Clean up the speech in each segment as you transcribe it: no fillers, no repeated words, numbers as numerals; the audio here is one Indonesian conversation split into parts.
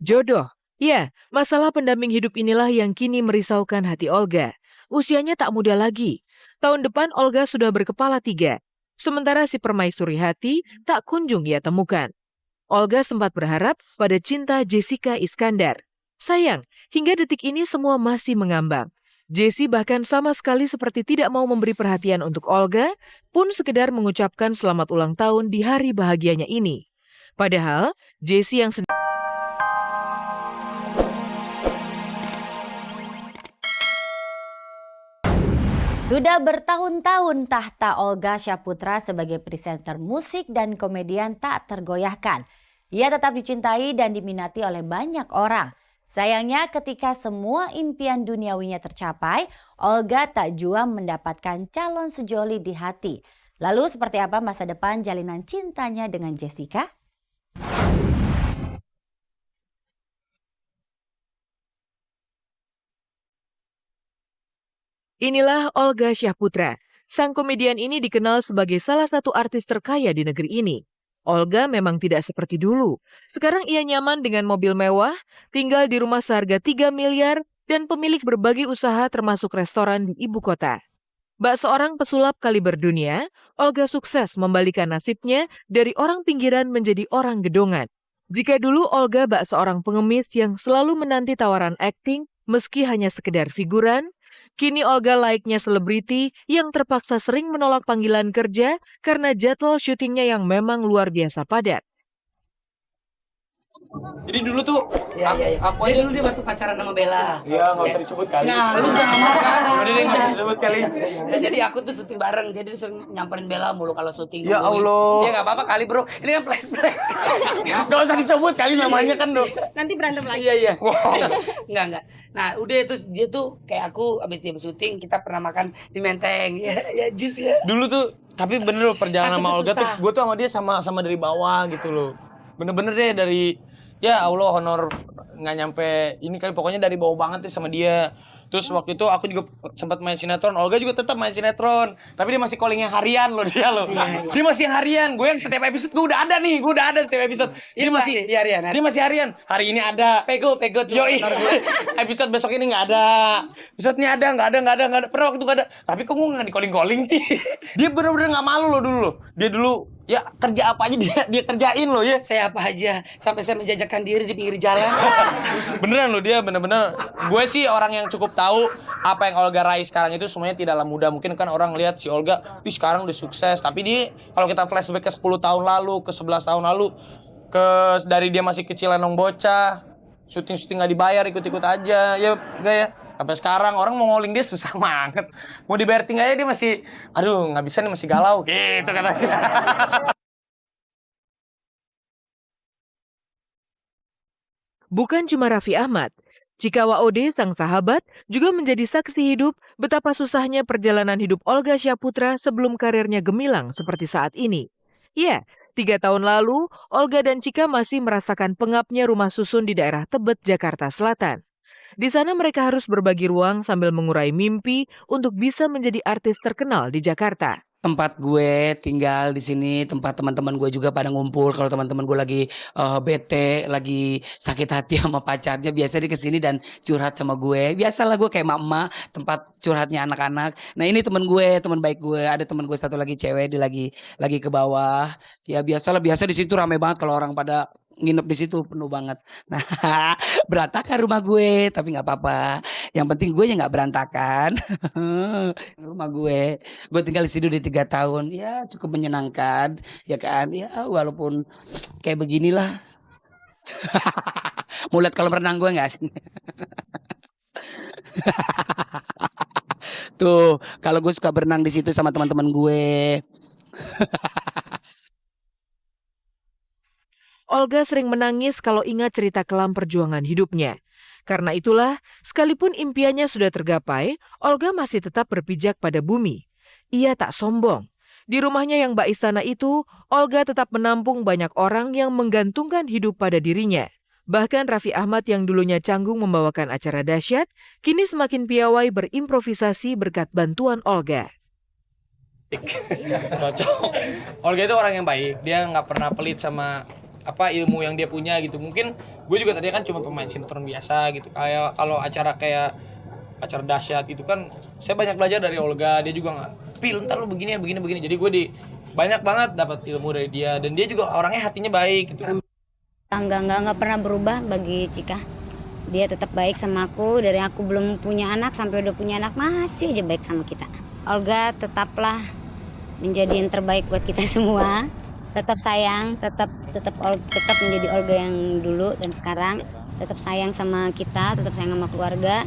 Jodoh. Ya, masalah pendamping hidup inilah yang kini merisaukan hati Olga. Usianya tak muda lagi. Tahun depan Olga sudah berkepala 3. Sementara si permaisuri hati tak kunjung ia temukan. Olga sempat berharap pada cinta Jessica Iskandar. Sayang, hingga detik ini semua masih mengambang. Jessie bahkan sama sekali seperti tidak mau memberi perhatian untuk Olga, pun sekedar mengucapkan selamat ulang tahun di hari bahagianya ini. Padahal, Jessie yang Sudah bertahun-tahun tahta Olga Syahputra sebagai presenter musik dan komedian tak tergoyahkan. Ia tetap dicintai dan diminati oleh banyak orang. Sayangnya ketika semua impian duniawinya tercapai, Olga tak jua mendapatkan calon sejoli di hati. Lalu seperti apa masa depan jalinan cintanya dengan Jessica? Inilah Olga Syahputra. Sang komedian ini dikenal sebagai salah satu artis terkaya di negeri ini. Olga memang tidak seperti dulu. Sekarang ia nyaman dengan mobil mewah, tinggal di rumah seharga 3 miliar, dan pemilik berbagai usaha termasuk restoran di ibu kota. Bak seorang pesulap kaliber dunia, Olga sukses membalikan nasibnya dari orang pinggiran menjadi orang gedongan. Jika dulu Olga bak seorang pengemis yang selalu menanti tawaran akting meski hanya sekedar figuran, kini Olga layaknya selebriti yang terpaksa sering menolak panggilan kerja karena jadwal syutingnya yang memang luar biasa padat. Jadi dulu tuh, aku aja dulu dia waktu pacaran sama Bella. Iya, nggak usah disebut kali. Nah, lu jangan mau kan? Udah deh, nggak usah disebut kali. Nah, jadi aku tuh syuting bareng, jadi dia sering nyamperin Bella mulu kalau syuting. Ya Allah. Ya nggak apa-apa kali bro, ini kan flashback. Nggak usah disebut kali namanya kan dong. Nanti berantem lagi. Iya. Enggak. Nah, udah terus dia tuh kayak aku abis dia syuting kita pernah makan di Menteng. Ya jus ya. Dulu tuh, tapi bener loh perjalanan sama Aku tuh Olga tuh, susah. gue tuh sama dia sama dari bawah gitu loh. Bener-bener deh dari, ya Allah honor nggak nyampe ini kali, pokoknya dari bawah banget deh sama dia. Terus waktu itu aku juga sempat main sinetron, Olga juga tetap main sinetron. Tapi dia masih calling yang harian loh dia loh. Dia masih harian, gue yang setiap episode gue udah ada nih, gue udah ada setiap episode. Dia masih di harian. Dia masih harian. Hari ini ada. Pego tuh. Yoi. Episode besok ini nggak ada. Episode-nya ada, nggak ada. Pernah waktu itu nggak ada. Tapi kok gue nggak di calling sih? Dia bener-bener nggak malu loh dulu loh. Dia dulu ya kerja apa aja dia kerjain loh ya. Saya apa aja sampai saya menjajakan diri di pinggir jalan. Beneran loh dia bener-bener. Gue sih orang yang cukup tahu apa yang Olga raih sekarang itu semuanya tidaklah mudah. Mungkin kan orang lihat si Olga, sekarang udah sukses. Tapi dia kalau kita flashback ke 10 tahun lalu, ke 11 tahun lalu, dari dia masih kecil lenong bocah, syuting nggak dibayar, ikut-ikut aja, ya enggak ya. Sampai sekarang orang mau ngoling dia susah banget. Mau dibayar tinggal aja dia masih, aduh nggak bisa nih, masih galau gitu katanya. Bukan cuma Raffi Ahmad, Cika Waode sang sahabat juga menjadi saksi hidup betapa susahnya perjalanan hidup Olga Syahputra sebelum karirnya gemilang seperti saat ini. Ya, 3 tahun lalu, Olga dan Cika masih merasakan pengapnya rumah susun di daerah Tebet, Jakarta Selatan. Di sana mereka harus berbagi ruang sambil mengurai mimpi untuk bisa menjadi artis terkenal di Jakarta. Tempat gue tinggal di sini, tempat teman-teman gue juga pada ngumpul. Kalau teman-teman gue lagi bete, lagi sakit hati sama pacarnya, biasa dia kesini dan curhat sama gue. Biasalah gue kayak emak-emak, tempat curhatnya anak-anak. Nah ini teman baik gue. Ada teman gue satu lagi cewek, dia lagi ke bawah. Ya biasa di situ ramai banget kalau orang pada nginep di situ, penuh banget. Nah, berantakan rumah gue, tapi nggak apa-apa. Yang penting gue nya nggak berantakan. Rumah gue tinggal di situ di 3 tahun, ya cukup menyenangkan, ya kan? Ya walaupun kayak beginilah. Mau lihat kolam renang gue nggak sih? Tuh, kalau gue suka berenang di situ sama teman-teman gue. Olga sering menangis kalau ingat cerita kelam perjuangan hidupnya. Karena itulah, sekalipun impiannya sudah tergapai, Olga masih tetap berpijak pada bumi. Ia tak sombong. Di rumahnya yang bak istana itu, Olga tetap menampung banyak orang yang menggantungkan hidup pada dirinya. Bahkan Raffi Ahmad yang dulunya canggung membawakan acara dahsyat, kini semakin piawai berimprovisasi berkat bantuan Olga. Cocok. Olga itu orang yang baik, dia nggak pernah pelit sama ilmu yang dia punya gitu. Mungkin gue juga tadi kan cuma pemain sinetron biasa gitu. Kayak kalau acara dahsyat itu kan saya banyak belajar dari Olga. Dia juga nggak, Pil ntar lu begini. Jadi gue banyak banget dapat ilmu dari dia, dan dia juga orangnya hatinya baik gitu. Enggak pernah berubah bagi Cika. Dia tetap baik sama aku, dari aku belum punya anak sampai udah punya anak masih aja baik sama kita. Olga tetaplah menjadi yang terbaik buat kita semua. Tetap sayang, tetap menjadi Olga yang dulu dan sekarang. Tetap sayang sama kita, tetap sayang sama keluarga.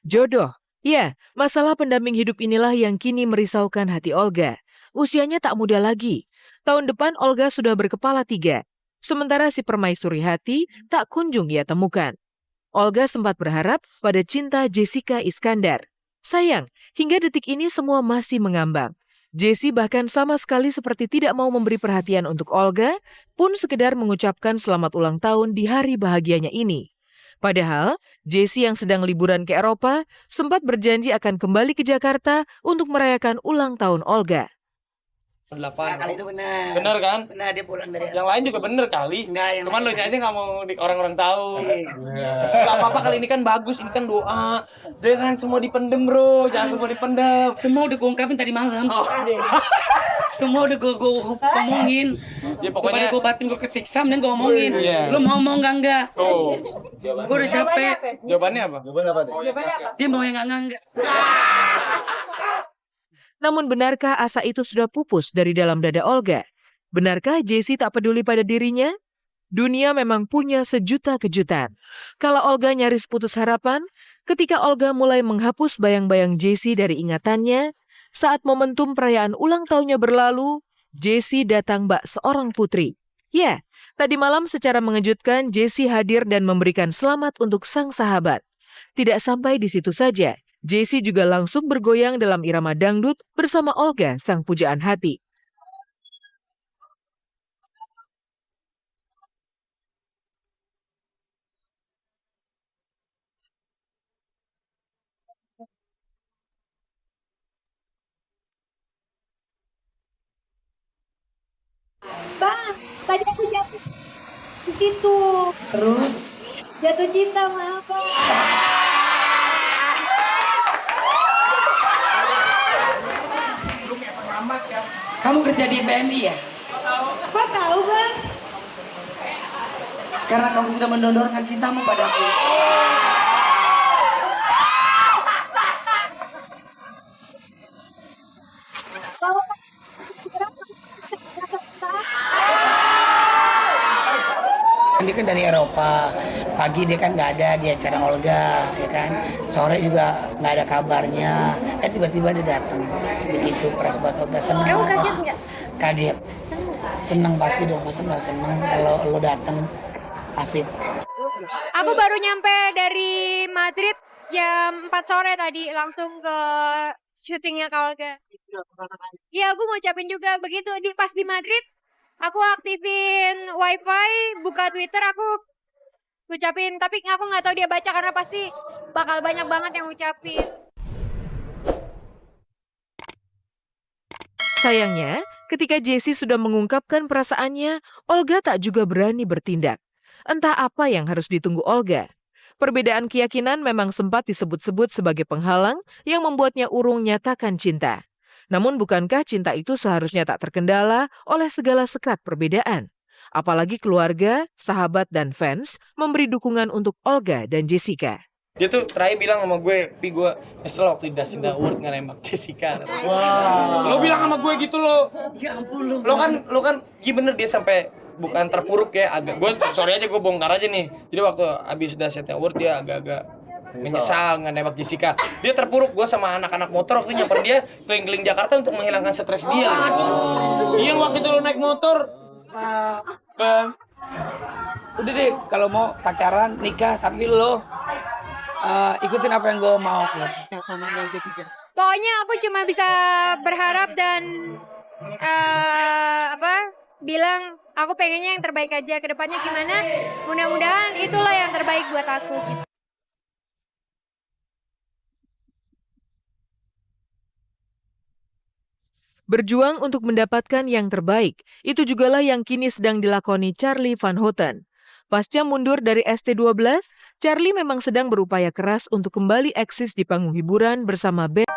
Jodoh. Ya, masalah pendamping hidup inilah yang kini merisaukan hati Olga. Usianya tak muda lagi. Tahun depan Olga sudah berkepala 3. Sementara si permaisuri hati tak kunjung ia temukan. Olga sempat berharap pada cinta Jessica Iskandar. Sayang, hingga detik ini semua masih mengambang. Jessie bahkan sama sekali seperti tidak mau memberi perhatian untuk Olga, pun sekedar mengucapkan selamat ulang tahun di hari bahagianya ini. Padahal, Jessie yang sedang liburan ke Eropa sempat berjanji akan kembali ke Jakarta untuk merayakan ulang tahun Olga. 8. Nah, kali itu benar. Bener kan? Benar, dia pulang dari Yang lain juga bener kali. Enggak, yang Cuman lain. lu aja nggak mau orang-orang tahu. Gak apa-apa, kali ini kan bagus, ini kan doa. Jangan semua dipendem bro, jangan semua dipendem. Semua udah gue ungkapin tadi malam. Semua udah gue ngomongin. Ya pokoknya gue batin gue kesiksa, mending gue ngomongin. Iya. Lo mau enggak? tuh. Gue udah capek. Jawabannya apa? Dia mau yang enggak. Namun benarkah asa itu sudah pupus dari dalam dada Olga? Benarkah Jessie tak peduli pada dirinya? Dunia memang punya sejuta kejutan. Kalau Olga nyaris putus harapan, ketika Olga mulai menghapus bayang-bayang Jessie dari ingatannya, saat momentum perayaan ulang tahunnya berlalu, Jessie datang bak seorang putri. Ya, tadi malam secara mengejutkan Jessie hadir dan memberikan selamat untuk sang sahabat. Tidak sampai di situ saja, Jessie juga langsung bergoyang dalam irama dangdut bersama Olga, sang pujaan hati. Bang, tadi aku jatuh di situ. Terus Jatuh cinta sama Abang. kamu kerja di BMI ya? Kok tahu, Bang? Karena kamu sudah mendonorkan cintamu padaku. Kalau kira rasa cinta, Dia kan dari Eropa, pagi dia kan nggak ada di acara Olga, ya kan. Sore juga nggak ada kabarnya. Tiba-tiba dia datang, bikin surprise buat Olga. Senang. kamu lah kaget pasti. nggak? Kaget. Seneng pasti dong, masa nggak seneng kalau lo datang. Asik. Aku baru nyampe dari Madrid jam 4 sore tadi, langsung ke syutingnya Kak Olga. Iya, aku ngucapin juga begitu pas di Madrid. Aku aktifin wifi, buka Twitter, aku ngucapin. Tapi aku nggak tahu dia baca karena pasti bakal banyak banget yang ngucapin. Sayangnya, ketika Jessie sudah mengungkapkan perasaannya, Olga tak juga berani bertindak. Entah apa yang harus ditunggu Olga. Perbedaan keyakinan memang sempat disebut-sebut sebagai penghalang yang membuatnya urung nyatakan cinta. Namun bukankah cinta itu seharusnya tak terkendala oleh segala sekat perbedaan? Apalagi keluarga, sahabat, dan fans memberi dukungan untuk Olga dan Jessica. Dia tuh terakhir bilang sama gue, Pi gue nyesel waktu di Dasinda Award nggak nembak Jessica. Wow. Lo bilang sama gue gitu lo. Ya ampun lo. Lo kan, iya bener dia sampai bukan terpuruk ya, agak. Gue sorry aja gue bongkar aja nih. Jadi waktu abis Dasinda Award dia agak-agak menyesal nggak nembak Jessica. Dia terpuruk, gue sama anak-anak motor waktu nyamper dia keliling-keliling Jakarta untuk menghilangkan stres dia. Iya waktu itu lo naik motor. Bang. Udah deh, kalau mau pacaran, nikah, tapi lo ikutin apa yang gue mau. Pokoknya aku cuma bisa berharap dan bilang aku pengennya yang terbaik aja, ke depannya gimana. Mudah-mudahan itulah yang terbaik buat aku. Berjuang untuk mendapatkan yang terbaik, itu jugalah yang kini sedang dilakoni Charly Van Houten. Pasca mundur dari ST12, Charly memang sedang berupaya keras untuk kembali eksis di panggung hiburan bersama band